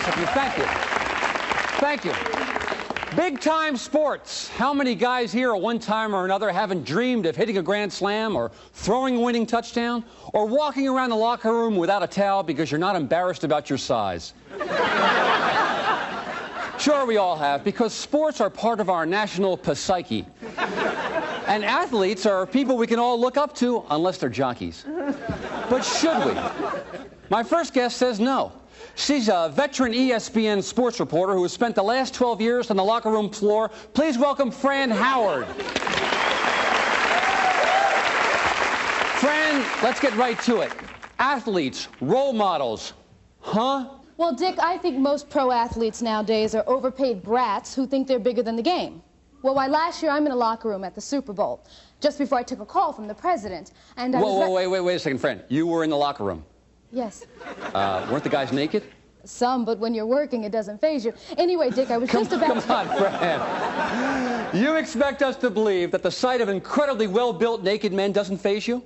nice of you. Thank you. Thank you. Big-time sports. How many guys here at one time or another haven't dreamed of hitting a grand slam or throwing a winning touchdown or walking around the locker room without a towel because you're not embarrassed about your size? Sure, we all have, because sports are part of our national psyche. And athletes are people we can all look up to, unless they're jockeys. But should we? My first guest says no. She's a veteran ESPN sports reporter who has spent the last 12 years on the locker room floor. Please welcome Fran Howard. Fran, let's get right to it. Athletes, role models, huh? Well, Dick, I think most pro athletes nowadays are overpaid brats who think they're bigger than the game. Well, why, last year I'm in a locker room at the Super Bowl, just before I took a call from the president, and I wait a second, friend. You were in the locker room? Yes. Weren't the guys naked? Some, but when you're working, it doesn't faze you. Anyway, Dick, I was just about to... Come on, Fran. You expect us to believe that the sight of incredibly well-built naked men doesn't faze you?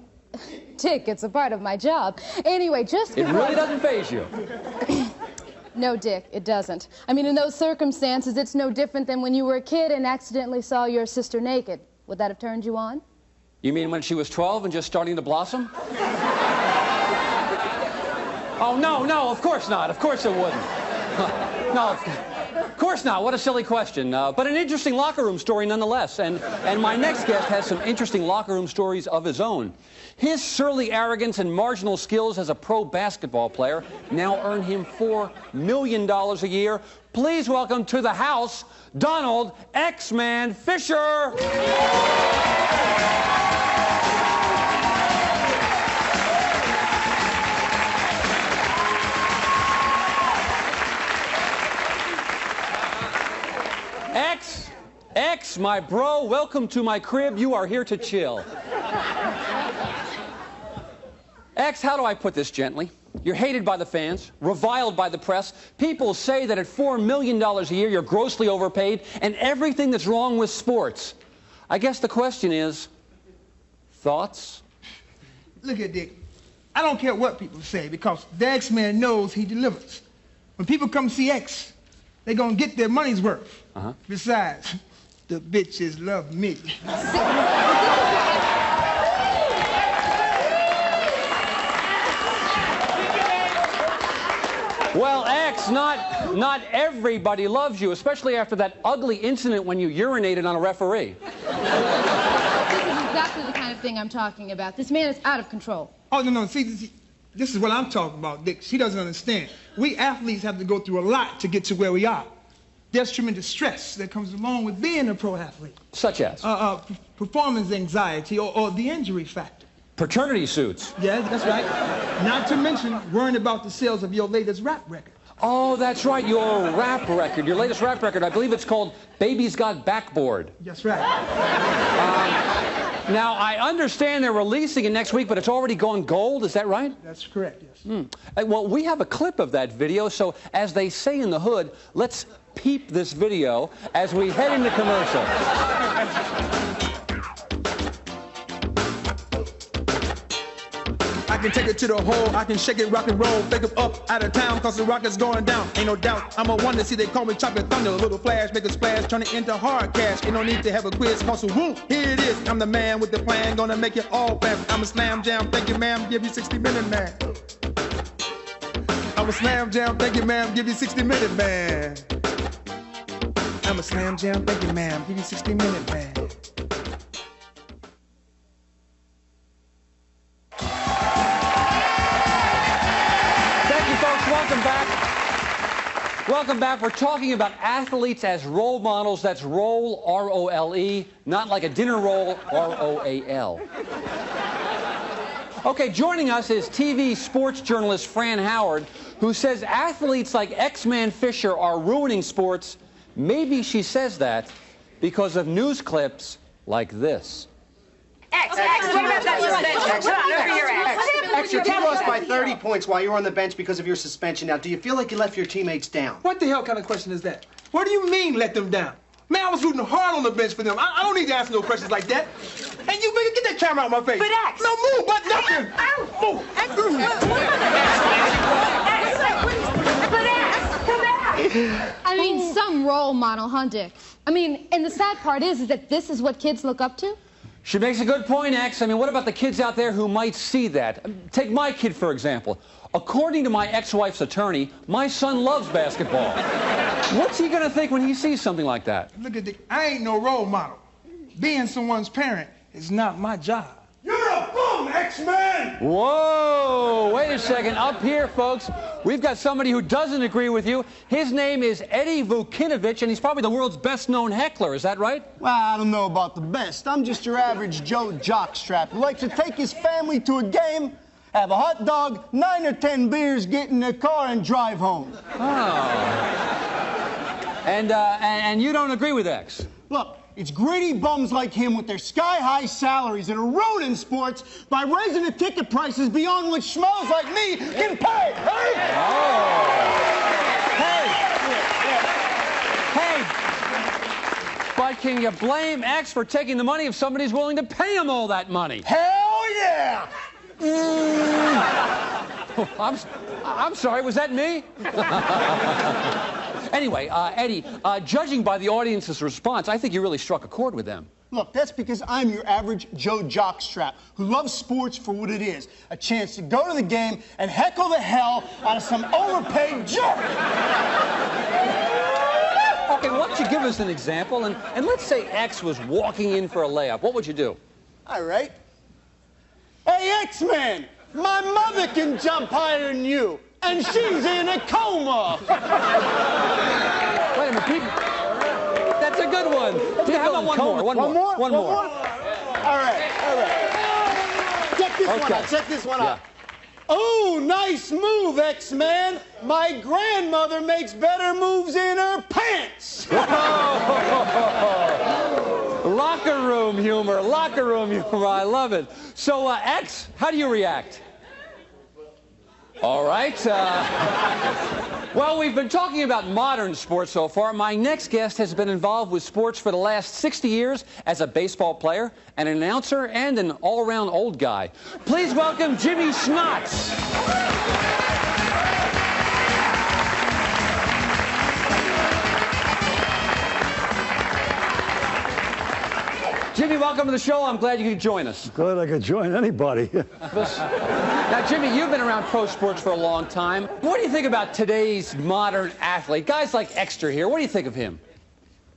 Dick, it's a part of my job. Anyway, just before... It really doesn't faze you? No, Dick, it doesn't. I mean, in those circumstances, it's no different than when you were a kid and accidentally saw your sister naked. Would that have turned you on? You mean when she was 12 and just starting to blossom? Oh, no, of course not. Of course it wouldn't. No, of course not. What a silly question. But an interesting locker room story nonetheless. And my next guest has some interesting locker room stories of his own. His surly arrogance and marginal skills as a pro basketball player now earn him $4 million a year. Please welcome to the house, Donald X-Man Fisher. X, my bro, welcome to my crib. You are here to chill. X, how do I put this gently? You're hated by the fans, reviled by the press. People say that at $4 million a year, you're grossly overpaid, and everything that's wrong with sports. I guess the question is, thoughts? Look at Dick. I don't care what people say, because the X-Man knows he delivers. When people come see X, they're gonna get their money's worth. Besides, the bitches love me. Well, X, not everybody loves you, especially after that ugly incident when you urinated on a referee. This is exactly the kind of thing I'm talking about. This man is out of control. Oh, no, see, this is what I'm talking about, Dick. She doesn't understand. We athletes have to go through a lot to get to where we are. There's tremendous stress that comes along with being a pro athlete. Such as? Performance anxiety or the injury factor. Paternity suits. Yeah, that's right. Not to mention worrying about the sales of your latest rap record. Oh, that's right, your rap record, your latest rap record. I believe it's called Baby's Got Backboard. That's right. Now, I understand they're releasing it next week, but it's already gone gold. Is that right? That's correct, yes. Well, we have a clip of that video, so as they say in the hood, let's peep this video as we head into commercial. I can take it to the hole, I can shake it, rock and roll, take it up out of town, cause the rocket's going down, ain't no doubt. I'm a wonder, see they call me Chocolate Thunder, a little flash, make a splash, turn it into hard cash. Ain't no need to have a quiz, cause a whoop, here it is. I'm the man with the plan, gonna make it all fast. I'm a slam jam, thank you ma'am, give you 60 minute man. I'm a slam jam, thank you ma'am, give you 60 minute man. I'm a slam jam, thank you ma'am, give you 60 minute man. Welcome back. We're talking about athletes as role models. That's roll, R-O-L-E, not like a dinner roll, R-O-A-L. Okay, joining us is TV sports journalist Fran Howard, who says athletes like X-Man Fisher are ruining sports. Maybe she says that because of news clips like this. X, what about that suspension? Where you're at? X, your team lost by 30 points while you were on the bench because of your suspension. Now, do you feel like you left your teammates down? What the hell kind of question is that? What do you mean, let them down? Man, I was rooting hard on the bench for them. I don't need to ask no questions like that. And you, man, get that camera out of my face. But X. No, move, but nothing. Ow. Move. X. But X, come I mean, some role model, huh, Dick? I mean, and the sad part is that this is what kids look up to? She makes a good point, X. I mean, what about the kids out there who might see that? Take my kid, for example. According to my ex-wife's attorney, my son loves basketball. What's he gonna think when he sees something like that? Look at Dick, I ain't no role model. Being someone's parent is not my job. You're a bum, X-Man! Whoa, wait a second. Up here, folks, we've got somebody who doesn't agree with you. His name is Eddie Vukinovich, and he's probably the world's best-known heckler. Is that right? Well, I don't know about the best. I'm just your average Joe jockstrap who likes to take his family to a game, have a hot dog, 9 or 10 beers, get in the car, and drive home. Oh. And you don't agree with X? Look, it's greedy bums like him with their sky-high salaries that are ruining sports by raising the ticket prices beyond what schmoes like me can pay, hey? Oh. Hey! But can you blame X for taking the money if somebody's willing to pay him all that money? Hell yeah! I'm sorry, was that me? Anyway, Eddie, judging by the audience's response, I think you really struck a chord with them. Look, that's because I'm your average Joe jockstrap who loves sports for what it is, a chance to go to the game and heckle the hell out of some overpaid jerk. Okay, why don't you give us an example, and let's say X was walking in for a layup. What would you do? All right. Hey, X-Man, my mother can jump higher than you, and she's in a coma. Wait a minute, people. That's a good one. How about one more? One more. All right. Check this one out. Oh, nice move, X-Man. My grandmother makes better moves in her pants. Locker room humor. I love it. So, X, how do you react? All right. Well, we've been talking about modern sports so far. My next guest has been involved with sports for the last 60 years as a baseball player, an announcer, and an all-around old guy. Please welcome Jimmy Schnotz. Jimmy, welcome to the show. I'm glad you could join us. Glad I could join anybody. Now, Jimmy, you've been around pro sports for a long time. What do you think about today's modern athlete? Guys like Extra here, what do you think of him?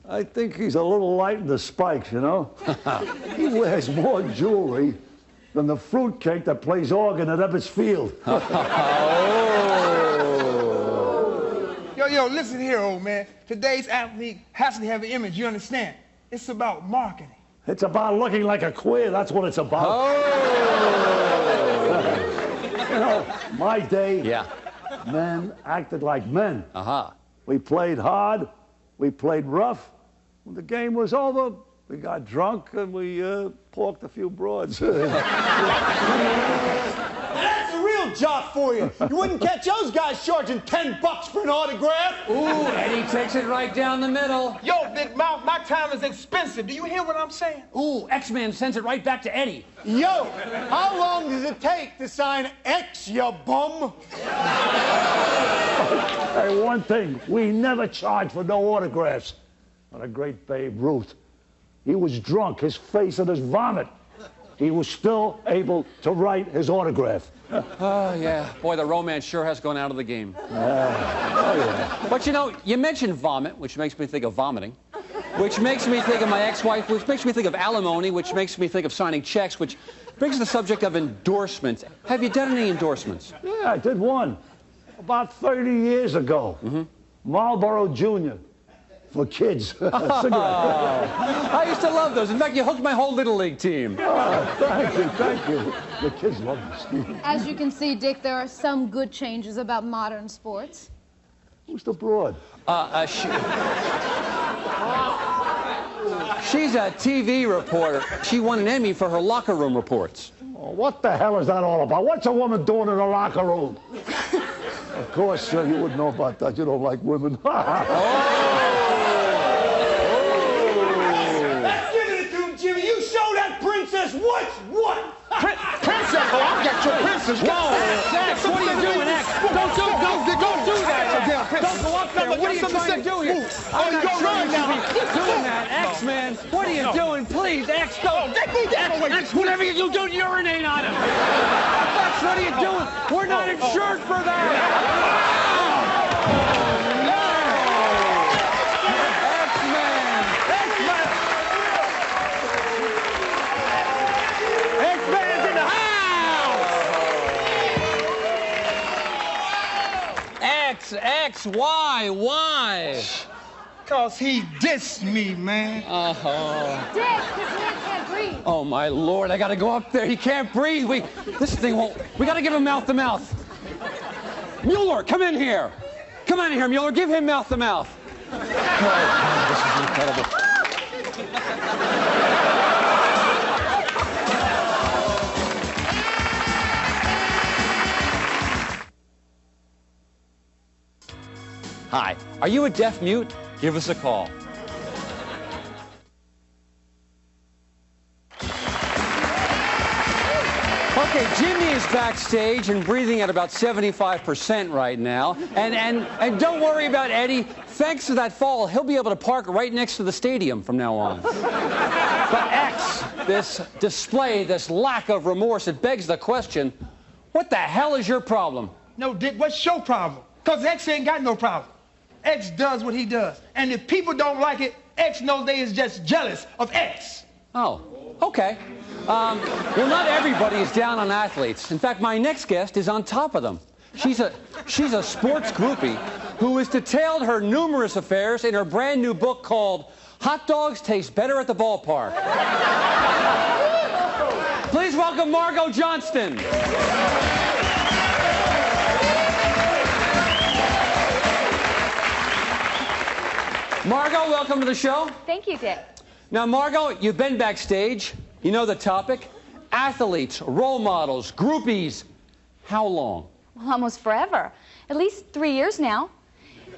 I think he's a little light in the spikes, you know? He wears more jewelry than the fruitcake that plays organ at Ebbets Field. Yo, listen here, old man. Today's athlete has to have an image, you understand? It's about marketing. It's about looking like a queer, that's what it's about. Oh! You know, my day, Yeah. men acted like men. Uh-huh. We played hard, we played rough. When the game was over, we got drunk and we porked a few broads. That's a real jock for you. You wouldn't catch those guys charging $10 for an autograph. Ooh, Eddie takes it right down the middle. Yo, Big Mouth, my time is expensive. Do you hear what I'm saying? Ooh, X-Man sends it right back to Eddie. Yo, how long does it take to sign X, you bum? Hey, one thing, we never charged for no autographs. Not a great Babe Ruth. He was drunk, his face and his vomit. He was still able to write his autograph. Oh, yeah. Boy, the romance sure has gone out of the game. Oh, yeah. But, you know, you mentioned vomit, which makes me think of vomiting, which makes me think of my ex-wife, which makes me think of alimony, which makes me think of signing checks, which brings the subject of endorsements. Have you done any endorsements? Yeah, I did one about 30 years ago. Marlboro Jr. for kids. Oh, I used to love those. In fact, you hooked my whole Little League team. Oh, thank you. The kids love this. As you can see, Dick, there are some good changes about modern sports. Who's the broad? She's a TV reporter. She won an Emmy for her locker room reports. Oh, what the hell is that all about? What's a woman doing in a locker room? Of course, you wouldn't know about that. You don't like women. Let's give it to him, Jimmy. You show that princess what's what. Princess? Oh, I got your princess. Whoa, X, what are you doing, X? Don't do that. Don't Go up there. What are you trying to do here? I'm not sure you should be doing that. X-Man, what are you doing? Please, X, don't. X, whatever you do, urinate on him. X, what are you doing? We're not insured for that. X, why? Cause he dissed me, man. Dick, this man can't breathe. Oh, my Lord, I gotta go up there. He can't breathe. This thing won't... We gotta give him mouth-to-mouth. Mueller, come in here. Come in here, Mueller. Give him mouth-to-mouth. Oh, this is incredible. Hi, are you a deaf mute? Give us a call. Okay, Jimmy is backstage and breathing at about 75% right now. And don't worry about Eddie. Thanks to that fall, he'll be able to park right next to the stadium from now on. But X, this display, this lack of remorse, it begs the question, what the hell is your problem? No, Dick, what's your problem? Cause X ain't got no problem. X does what he does. And if people don't like it, X knows they is just jealous of X. Oh, okay. Well, not everybody is down on athletes. In fact, my next guest is on top of them. She's a sports groupie who has detailed her numerous affairs in her brand new book called Hot Dogs Taste Better at the Ballpark. Please welcome Margot Johnston. Margot, welcome to the show. Thank you, Dick. Now, Margot, you've been backstage. You know the topic. Athletes, role models, groupies. How long? Well, almost forever. At least 3 years now.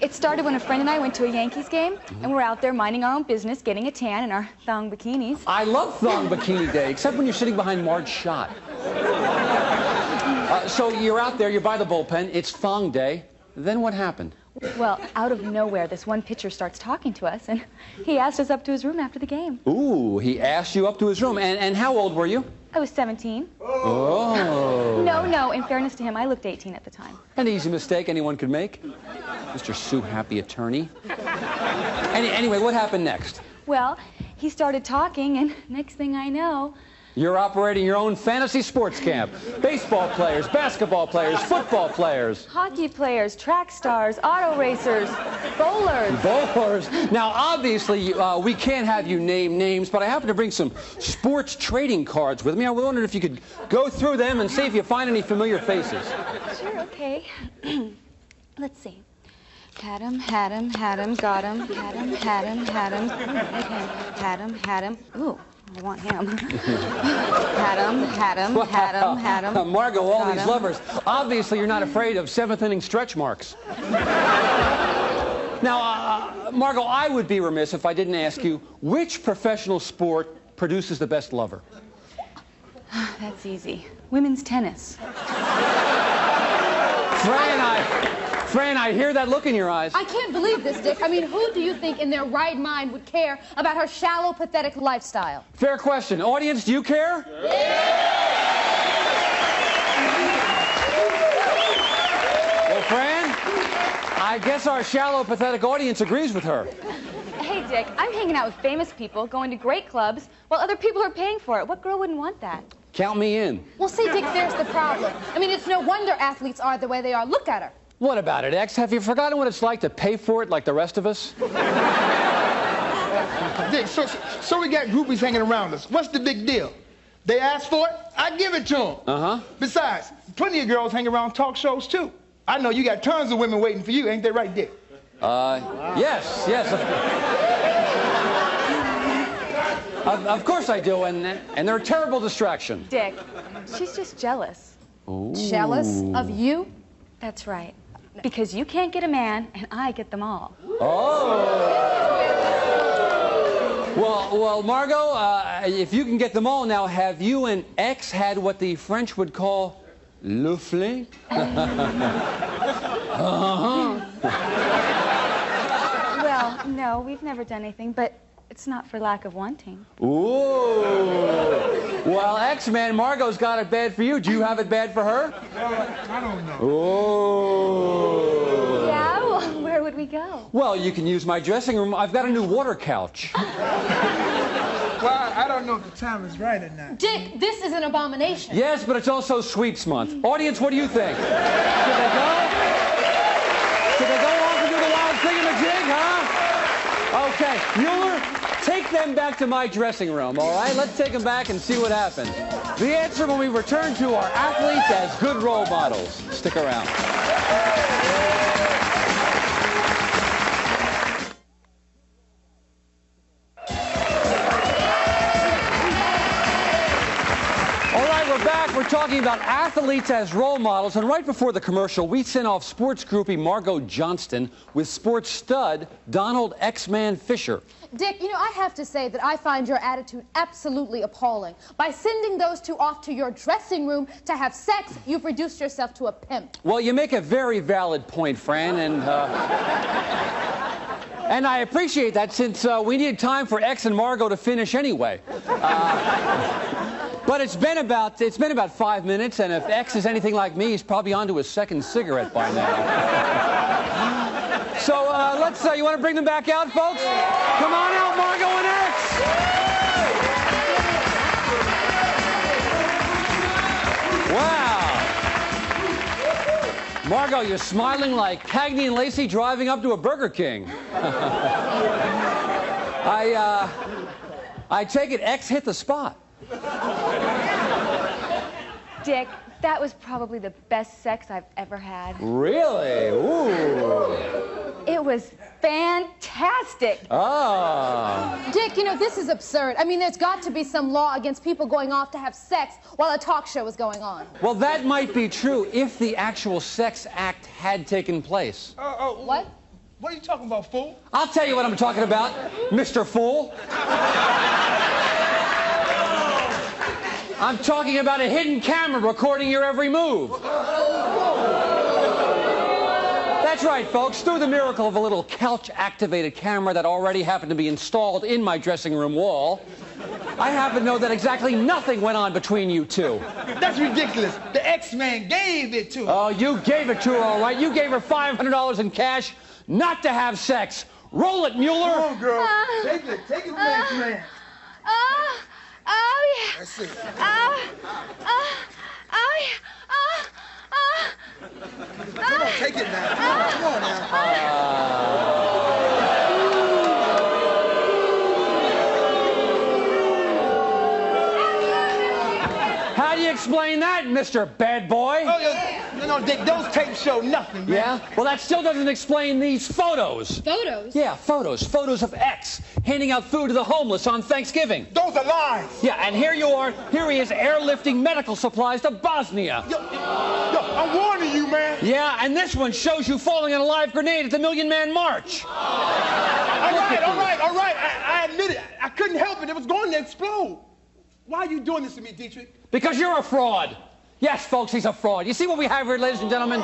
It started when a friend and I went to a Yankees game, and we're out there minding our own business, getting a tan in our thong bikinis. I love thong bikini day, except when you're sitting behind Marge Schott. So you're out there, you're by the bullpen, it's thong day. Then what happened? Well, out of nowhere, this one pitcher starts talking to us, and he asked us up to his room after the game. Ooh, he asked you up to his room. And how old were you? I was 17. Oh. No, in fairness to him, I looked 18 at the time. An easy mistake anyone could make. Mr. Sue Happy attorney. Anyway, what happened next? Well, he started talking, and next thing I know... You're operating your own fantasy sports camp. Baseball players, basketball players, football players. Hockey players, track stars, auto racers, bowlers. Bowlers. Now, obviously, we can't have you name names, but I happen to bring some sports trading cards with me. I wondered if you could go through them and see if you find any familiar faces. Sure, okay. Let's see. Had him, got him. Had him. Had him. Ooh. I want him. Had him. Margot, all these lovers. Obviously, you're not afraid of seventh-inning stretch marks. Now, Margot, I would be remiss if I didn't ask you, which professional sport produces the best lover? That's easy. Women's tennis. Fran, I hear that look in your eyes. I can't believe this, Dick. I mean, who do you think in their right mind would care about her shallow, pathetic lifestyle? Fair question. Audience, do you care? Well, Fran, I guess our shallow, pathetic audience agrees with her. Hey, Dick, I'm hanging out with famous people, going to great clubs, while other people are paying for it. What girl wouldn't want that? Count me in. Well, see, Dick, there's the problem. I mean, it's no wonder athletes are the way they are. Look at her. What about it, X? Have you forgotten what it's like to pay for it like the rest of us? Dick, so we got groupies hanging around us. What's the big deal? They ask for it, I give it to them. Uh-huh. Besides, plenty of girls hang around talk shows, too. I know you got tons of women waiting for you, ain't that right, Dick? Yes. Of course I do, and they're a terrible distraction. Dick, she's just jealous. Ooh. Jealous of you? That's right. Because you can't get a man, and I get them all. Oh. Well, Margot, if you can get them all now, have you and X had what the French would call le fling? Uh-huh. No, we've never done anything, but it's not for lack of wanting. Ooh. Well, X-Man, Margot's got it bad for you. Do you have it bad for her? I don't know. Ooh. Yeah? Well, where would we go? Well, you can use my dressing room. I've got a new water couch. Well, I don't know if the time is right or not. Dick, this is an abomination. Yes, but it's also Sweeps Month. Audience, what do you think? Should they go? Should they go off and do the wild thingamajig, huh? Okay, Mueller, take them back to my dressing room, all right? Let's take them back and see what happens. The answer when we return to our athletes as good role models. Stick around. We're talking about athletes as role models, and right before the commercial, we sent off sports groupie Margot Johnston with sports stud Donald X-Man Fisher. Dick, you know, I have to say that I find your attitude absolutely appalling. By sending those two off to your dressing room to have sex, you've reduced yourself to a pimp. Well, you make a very valid point, Fran, and I appreciate that since we needed time for X and Margot to finish anyway. But it's been about 5 minutes, and if X is anything like me, he's probably on to his second cigarette by now. So you want to bring them back out, folks? Come on out, Margot and X. Wow. Margot, you're smiling like Cagney and Lacey driving up to a Burger King. I take it X hit the spot. Dick, that was probably the best sex I've ever had. Really? Ooh. It was fantastic. Ah. Dick, you know, this is absurd. I mean, there's got to be some law against people going off to have sex while a talk show is going on. Well, that might be true if the actual sex act had taken place. What? What are you talking about, fool? I'll tell you what I'm talking about, Mr. Fool. I'm talking about a hidden camera recording your every move. That's right, folks. Through the miracle of a little couch-activated camera that already happened to be installed in my dressing room wall, I happen to know that exactly nothing went on between you two. That's ridiculous. The X-Man gave it to her. Oh, you gave it to her, all right. You gave her $500 in cash not to have sex. Roll it, Mueller. Come on, girl. Take it from the X-Man. Oh, yeah. That's it. Come on, take it now. Come on now. How do you explain that, Mr. Bad Boy? Oh, no, Dick, those tapes show nothing, man. Yeah? Well, that still doesn't explain these photos. Photos? Yeah, photos. Photos of X handing out food to the homeless on Thanksgiving. Those are lies. Yeah, and here you are. Here he is airlifting medical supplies to Bosnia. Yo, I'm warning you, man. Yeah, and this one shows you falling on a live grenade at the Million Man March. All right. I admit it. I couldn't help it. It was going to explode. Why are you doing this to me, Dietrick? Because you're a fraud. Yes, folks, he's a fraud. You see what we have here, ladies and gentlemen?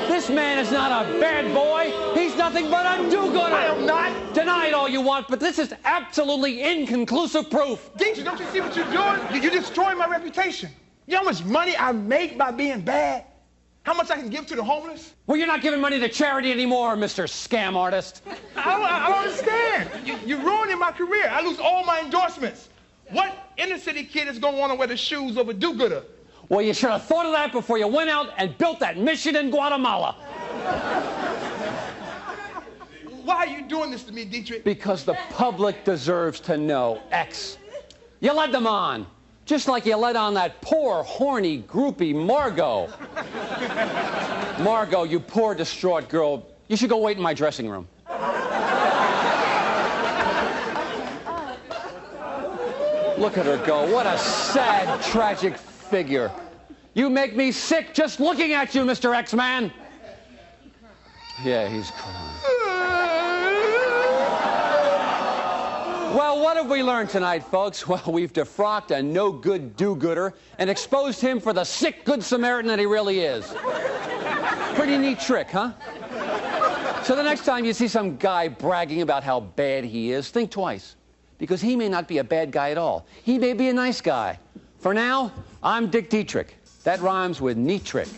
This man is not a bad boy. He's nothing but a do-gooder. I am not. Deny it all you want, but this is absolutely inconclusive proof. Dietrick, don't you see what you're doing? You're destroying my reputation. You know how much money I make by being bad? How much I can give to the homeless? Well, you're not giving money to charity anymore, Mr. Scam Artist. I don't understand. You're ruining my career. I lose all my endorsements. What inner city kid is going to want to wear the shoes of a do-gooder? Well, you should have thought of that before you went out and built that mission in Guatemala. Why are you doing this to me, Dietrick? Because the public deserves to know, X. You led them on, just like you led on that poor, horny, groupie Margot. Margot, you poor, distraught girl. You should go wait in my dressing room. Look at her go. What a sad, tragic figure. You make me sick just looking at you, Mr. X-Man. Yeah, he's crying. Well, what have we learned tonight, folks? Well, we've defrocked a no-good do-gooder and exposed him for the sick Good Samaritan that he really is. Pretty neat trick, huh? So the next time you see some guy bragging about how bad he is, think twice. Because he may not be a bad guy at all. He may be a nice guy. For now, I'm Dick Dietrick. That rhymes with neat trick.